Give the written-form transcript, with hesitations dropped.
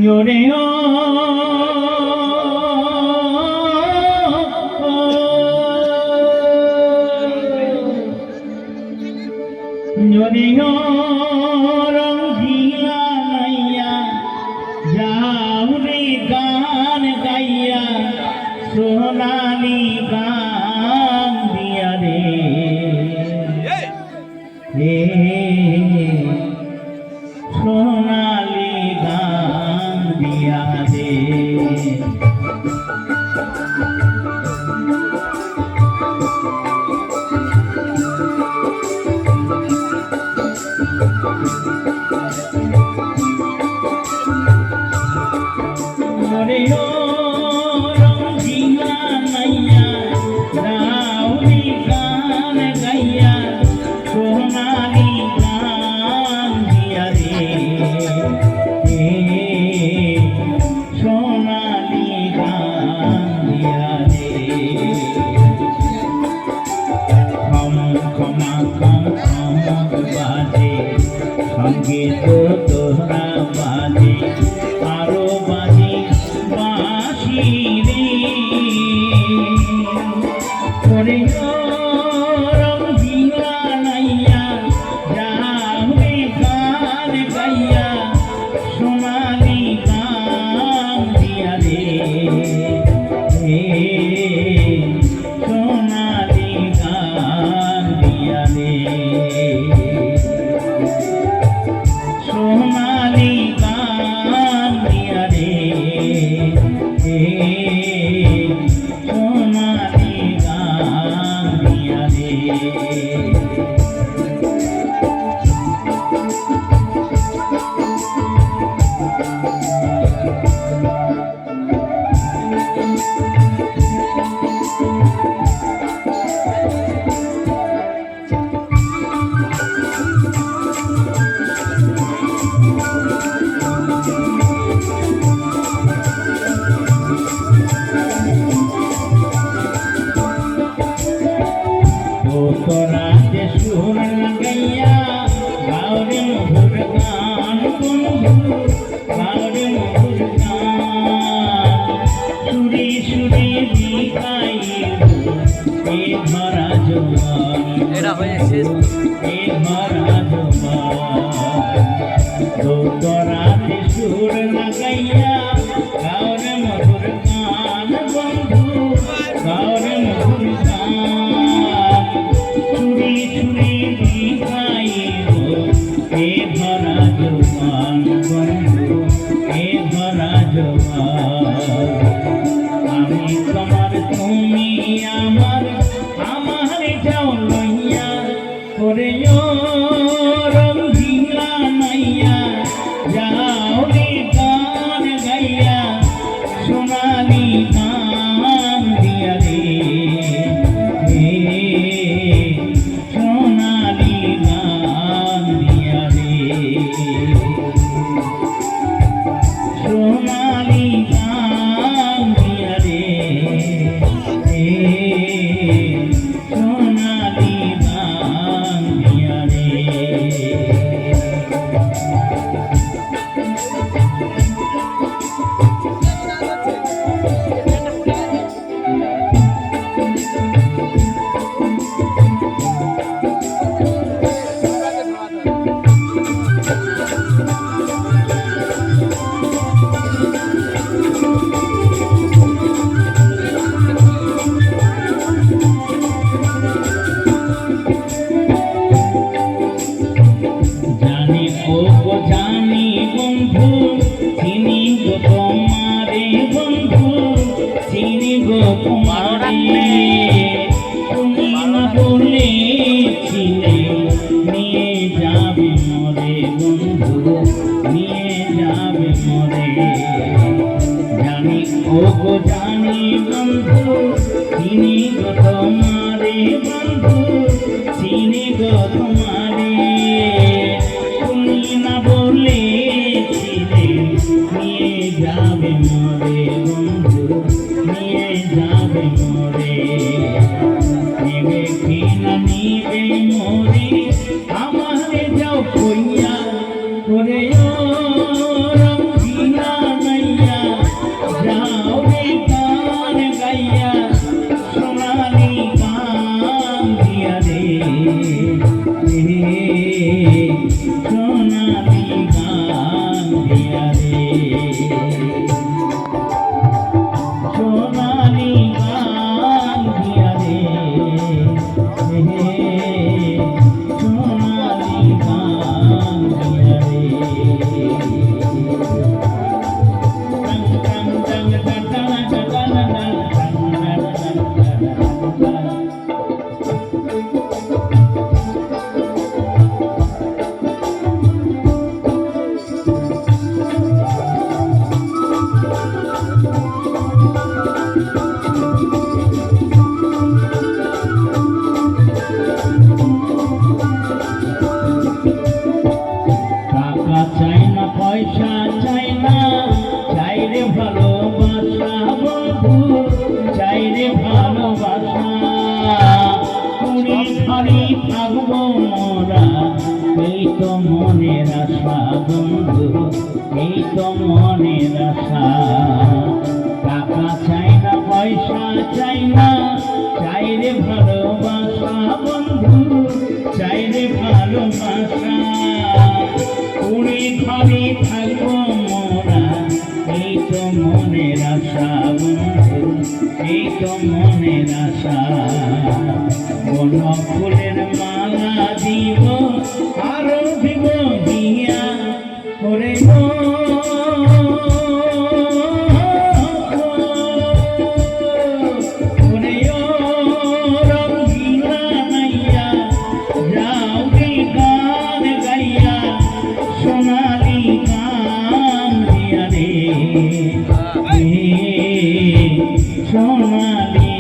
জোরে ও জোরে ও রঙ্গিলা নাইয়া যাও রে গান গাইয়া সোনালি গান দিয়া রে হে সোনালি গান দিয়া রে ওরে ও রঙ্গিলা নাইয়া রাউলি গান গাইয়া সোনালি গান দিয়া রে সোনালি গান দিয়া রে খম খমা খম খম বাজে সঙ্গীত তোহরা বাজে আরো বাজে বাঁশি রে ওরে ও রঙ্গিলা নাইয়া যাও রে গান গাইয়া সোনালি গান দিয়া রে সোনালি গান দিয়া রে সোনালি গান দিয়া রে সোনালি গান দিয়া রে তোরা যে সুর গাইয়া গাওরে মধুর গান বন্ধু গাওরে মধুর গান সুরি সুরি বিকাই এ ধরা জোয়ান এটা হয়েছে এ ধরা জোয়ান তোরা যে সুর গাইয়া গাওরে মধুর গান বন্ধু গাওরে মধুর গান চুরি চুরি বিকাইব এ ধরা জোয়ান বন্ধু এ ধরা জোয়ান আমি তোমার তুমি আমার আমার যাও লইয়া করে রঙ্গিলা নাইয়া যাও রে গান গাইয়া সোনালি গান দিয়া রে সোনালি গান দিয়া রে সোনালি গান দিয়া রে সোনালি গান দিয়া রে জানি ও জানি বন্ধু চিনি গো তোমারে বন্ধু চিনি গো তোমারে তুমি না বলে চিনে নিয়ে যাবে মরে বন্ধু নিয়ে যাবে মরে জানি ও জানি বন্ধু চিনি গো তোমারে বন্ধু চিনি গো তোমারে তুমি না বলে চিনে নিয়ে যাবে মরে বন্ধু নিয়ে যাবে মরে নিবে কি না নিবে মরে আমারে যাও কইয়া ওরে ও রঙ্গিলা নাইয়া যাও রে গান গাইয়া সোনালি গান দিয়া রে সোনালি গান দিয়া রে সোনালি গান দিয়া রে সোনালি গান দিয়া রে টাকা চাই না পয়সা চাই না চাই রে ভালোবাসা বন্ধু চাই রে ভালোবাসা কুড়ি ঘরে থাকবো মোরা এই তো মনের আশা বন্ধু এই তো মনের আশা টাকা চাই না পয়সা চাই না চাই রে ভালোবাসা বন্ধু চাই রে ভালোবাসা কুড়ি ঘরে থাকবো মোরা এই তো মনের আশা বন্ধু এই তো মনের আশা কোন ফুলের মালা দিব আরো দিব দিয়া ওরে গো ওরে ও রঙ্গিলা নাইয়া যাও রে গান গাইয়া সোনালি গান দিয়া রে সোনালি